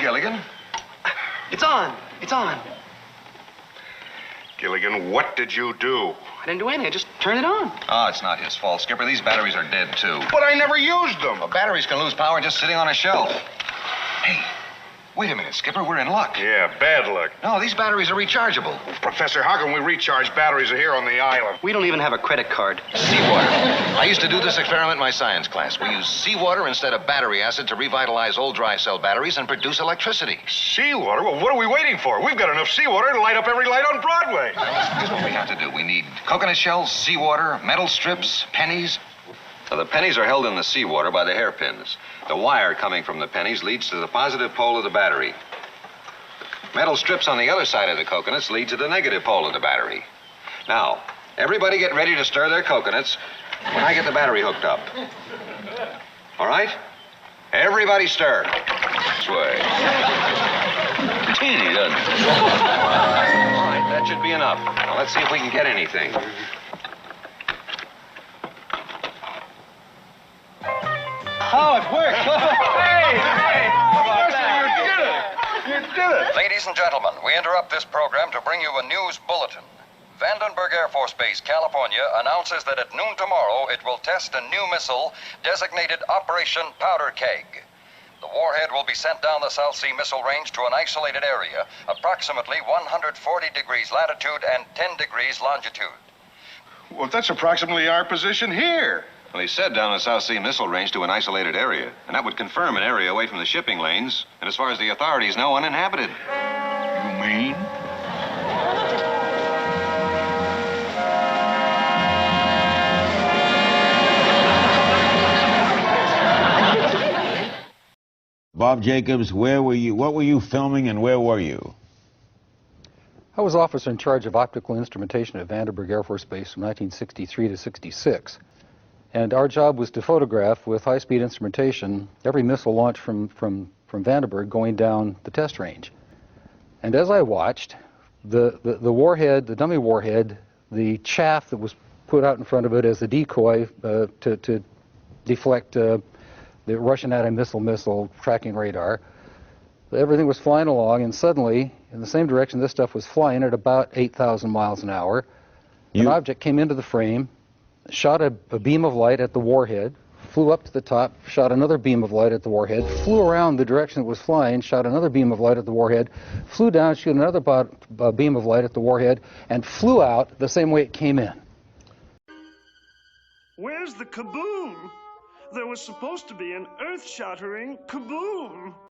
Gilligan. It's on. It's on. Gilligan, what did you do? I didn't do anything. I just turned it on. Oh, it's not his fault, Skipper. These batteries are dead, too. But I never used them. Well, batteries can lose power just sitting on a shelf. Hey, wait a minute, Skipper. We're in luck. Yeah, bad luck. No, these batteries are rechargeable. Professor, how can we recharge batteries here on the island? We don't even have a credit card. Seawater. I used to do this experiment in my science class. We use seawater instead of battery acid to revitalize old dry cell batteries and produce electricity. Seawater? Well, what are we waiting for? We've got enough seawater to light up every light on Broadway. Here's what we have to do. We need coconut shells, seawater, metal strips, pennies. Now, the pennies are held in the seawater by the hairpins. The wire coming from the pennies leads to the positive pole of the battery. Metal strips on the other side of the coconuts lead to the negative pole of the battery. Now, everybody get ready to stir their coconuts when I get the battery hooked up. All right? Everybody stir. This way. Teeny, doesn't it? All right, that should be enough. Now, let's see if we can get anything. Oh, it worked. Hey! You did it! Ladies and gentlemen, we interrupt this program to bring you a news bulletin. Vandenberg Air Force Base, California, announces that at noon tomorrow it will test a new missile designated Operation Powder Keg. The warhead will be sent down the South Sea Missile Range to an isolated area, approximately 140 degrees latitude and 10 degrees longitude. Well, that's approximately our position here. Well, he said down the South Sea Missile Range to an isolated area, and that would confirm an area away from the shipping lanes, and as far as the authorities know, uninhabited. You mean? Bob Jacobs, where were you? What were you filming, and where were you? I was officer in charge of optical instrumentation at Vandenberg Air Force Base from 1963 to 66. And our job was to photograph with high-speed instrumentation every missile launched from Vandenberg going down the test range. And as I watched, the warhead, the dummy warhead, the chaff that was put out in front of it as a decoy to deflect the Russian anti-missile tracking radar, everything was flying along, and suddenly, in the same direction this stuff was flying at about 8,000 miles an hour, an object came into the frame, shot a beam of light at the warhead, flew up to the top, shot another beam of light at the warhead, flew around the direction it was flying, shot another beam of light at the warhead, flew down, shot another beam of light at the warhead, and flew out the same way it came in. Where's the kaboom? There was supposed to be an earth-shattering kaboom.